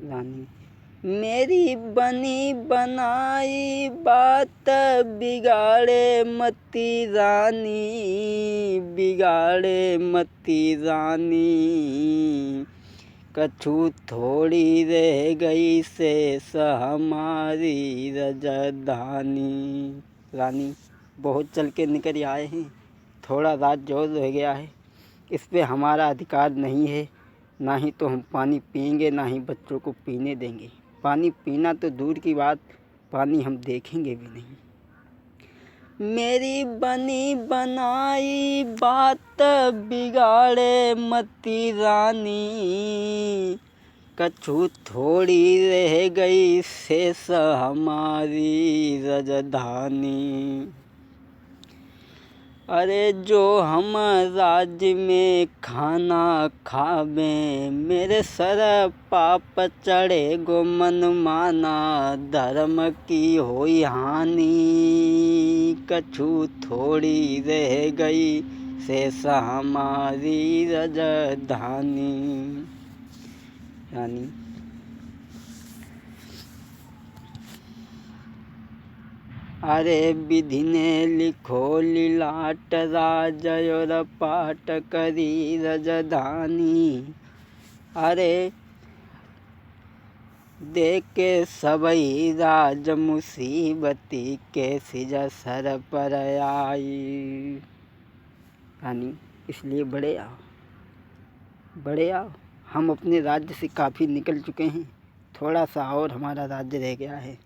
रानी मेरी बनी बनाई बात बिगाड़े मती रानी, बिगाड़े मती रानी। कछु थोड़ी रह गई शेष हमारी रजधानी। रानी बहुत चल के निकल आए हैं, थोड़ा रात जो रह गया है, इस पे हमारा अधिकार नहीं है। ना ही तो हम पानी पिएंगे, ना ही बच्चों को पीने देंगे। पानी पीना तो दूर की बात, पानी हम देखेंगे भी नहीं। मेरी बनी बनाई बात बिगाड़े मती रानी, कछु थोड़ी रह गई शेष हमारी रजधानी। अरे जो हम राज्य में खाना खावें, मेरे सर पाप चढ़े गो मन माना, धर्म की होई हानि, कछु थोड़ी रह गई शेष हमारी रजधानी। रानी अरे विधि ने लिखो लीलाट, राज और पाट करी रजधानी। अरे देख के सबई राज मुसीबती, के सिज सर पर आई। रानी इसलिए बड़े आओ, बड़े आओ। हम अपने राज्य से काफ़ी निकल चुके हैं, थोड़ा सा और हमारा राज्य रह गया है।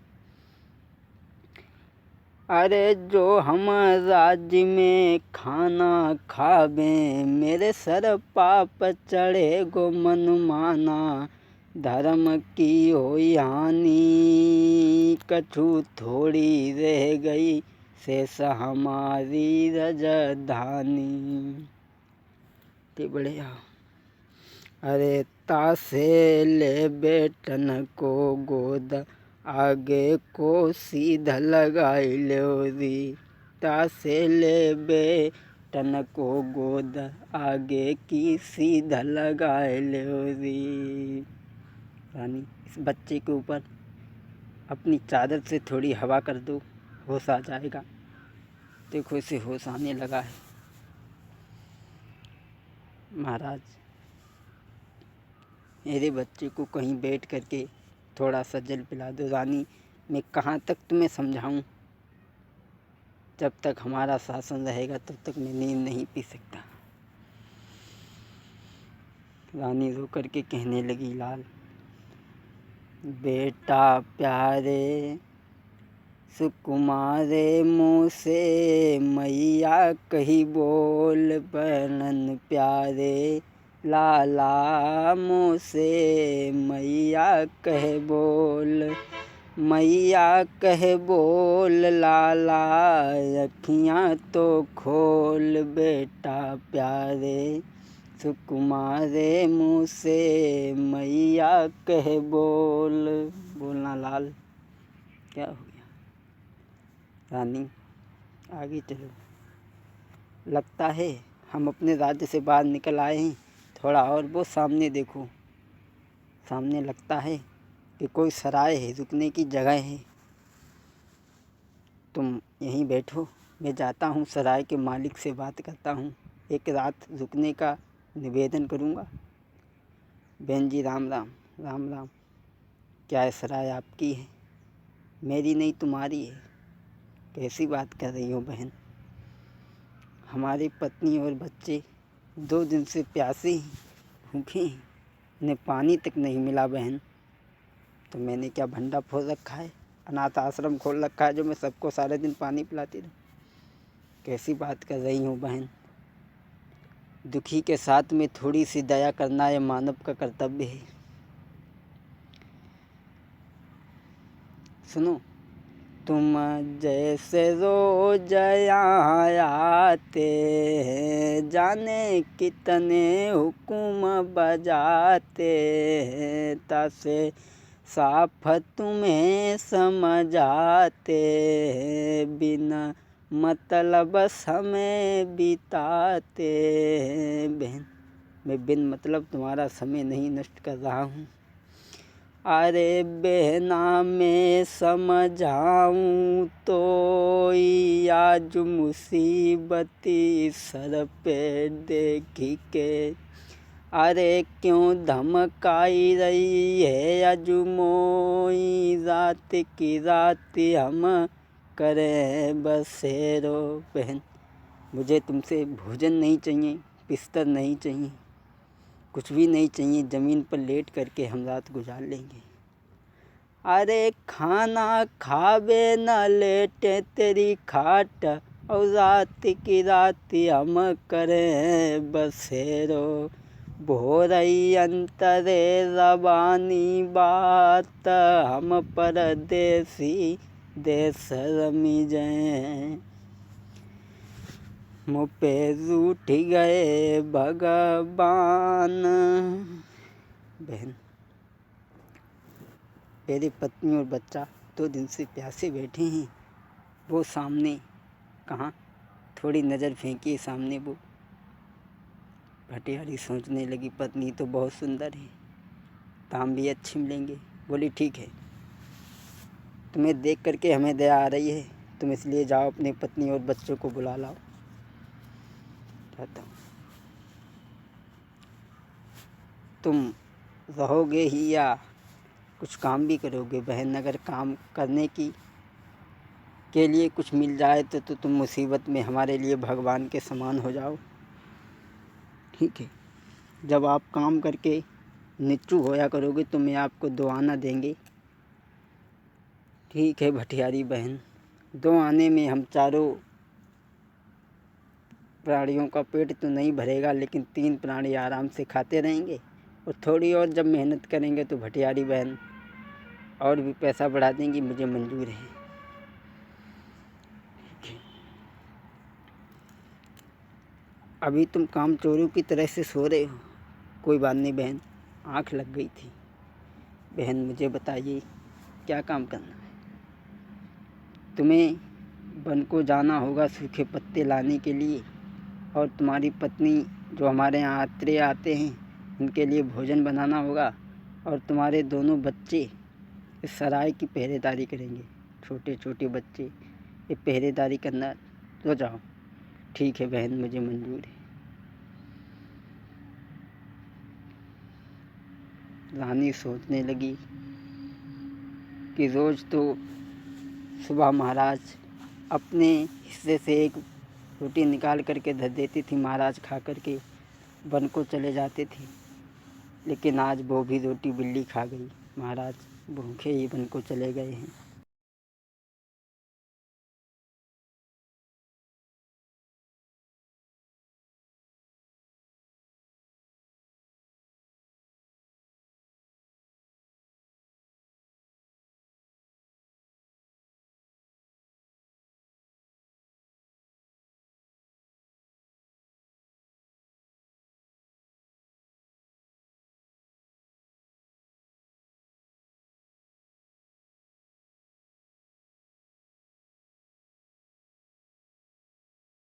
अरे जो हम राज्य में खाना खावें, मेरे सर पाप चढ़े गो मन माना, धर्म की होई हानि, कछु थोड़ी रह गई शेष हमारी रजधानी। ते बड़े आओ। अरे तासे ले बेटन को गोद, आगे को सीधा लगाई लो री। तासे ले बेटन को गोद, आगे की सीधा लगाई लो री। रानी इस बच्चे के ऊपर अपनी चादर से थोड़ी हवा कर दो, होश आ जाएगा। देखो इसे होश आने लगा है। महाराज मेरे बच्चे को कहीं बैठ करके थोड़ा सा जल पिला दो। रानी मैं कहाँ तक तुम्हें समझाऊं, जब तक हमारा शासन रहेगा तब तक मैं नींद नहीं पी सकता। रानी रो करके कहने लगी, लाल बेटा प्यारे सुकुमारे मुँह से मैया कही बोल, वर्णन प्यारे लाला मुँह से मैया कह बोल, मैया कह बोल लाला अखियाँ तो खोल, बेटा प्यारे सुकुमारे मुँह से मैया कह बोल। बोलना लाल, क्या हो गया? रानी आगे चलो, लगता है हम अपने राज्य से बाहर निकल आए हैं। थोड़ा और वो सामने देखो, सामने लगता है कि कोई सराय है, रुकने की जगह है। तुम यहीं बैठो, मैं जाता हूँ सराय के मालिक से बात करता हूँ, एक रात रुकने का निवेदन करूँगा। बहन जी राम राम। राम राम। क्या ये सराय आपकी है? मेरी नहीं तुम्हारी है। कैसी बात कर रही हो बहन? हमारी पत्नी और बच्चे 2 दिन से प्यासे हैं, भूखे हैं, उन्हें पानी तक नहीं मिला बहन। तो मैंने क्या भंडा फोड़ रखा है, अनाथ आश्रम खोल रखा है जो मैं सबको सारे दिन पानी पिलाती रहूं? कैसी बात कर रही हूँ बहन? दुखी के साथ में थोड़ी सी दया करना ये मानव का कर्तव्य है। सुनो, तुम जैसे रोज यहाँ आते हैं, जाने कितने हुक्म बजाते हैं, तासे साफ तुम्हें समझ आते हैं, बिना मतलब समय बिताते हैं। बहन मैं बिन मतलब तुम्हारा समय नहीं नष्ट कर रहा हूँ। अरे बहना मैं समझाऊं तो आज मुसीबती सर पे देखी के, अरे क्यों धमकाई रही है अजमोई, रात की रात हम करें बसेरो। बहन, मुझे तुमसे भोजन नहीं चाहिए, बिस्तर नहीं चाहिए, कुछ भी नहीं चाहिए, ज़मीन पर लेट करके हम रात गुजार लेंगे। अरे खाना खावे न लेटे तेरी खाट, और रात की रात हम करें बसेरो। भोरई अंतरे रवानी बात, हम परदेसी देश रमी जाए। मुँह पे रूठ गए भगवान। बहन, मेरी पत्नी और बच्चा 2 दिन से प्यासे बैठे हैं। वो सामने कहाँ, थोड़ी नज़र फेंकी सामने, वो भटियारी सोचने लगी पत्नी तो बहुत सुंदर है, दाम भी अच्छे मिलेंगे। बोली ठीक है, तुम्हें देख करके हमें दया आ रही है, तुम इसलिए जाओ अपनी पत्नी और बच्चों को बुला लाओ। तुम रहोगे ही या कुछ काम भी करोगे? बहन, अगर काम करने के लिए कुछ मिल जाए तो तुम मुसीबत में हमारे लिए भगवान के समान हो जाओ। ठीक है, जब आप काम करके निच्चू होया करोगे तो मैं आपको 2 आना देंगे। ठीक है भटियारी बहन, 2 आने में हम चारों प्राणियों का पेट तो नहीं भरेगा, लेकिन 3 प्राणी आराम से खाते रहेंगे। और थोड़ी और जब मेहनत करेंगे तो भटियारी बहन और भी पैसा बढ़ा देंगी, मुझे मंजूर है। अभी तुम काम चोरों की तरह से सो रहे हो। कोई बात नहीं बहन, आँख लग गई थी। बहन मुझे बताइए क्या काम करना है? तुम्हें वन को जाना होगा सूखे पत्ते लाने के लिए, और तुम्हारी पत्नी जो हमारे यहाँ यात्री आते हैं उनके लिए भोजन बनाना होगा, और तुम्हारे दोनों बच्चे इस सराय की पहरेदारी करेंगे। छोटे छोटे बच्चे ये पहरेदारी करना, तो जाओ। ठीक है बहन, मुझे मंजूर है। रानी सोचने लगी कि रोज़ तो सुबह महाराज अपने हिस्से से एक रोटी निकाल करके धर देती थी, महाराज खा करके वन को चले जाते थे, लेकिन आज वो भी रोटी बिल्ली खा गई। महाराज भूखे ही वन को चले गए हैं।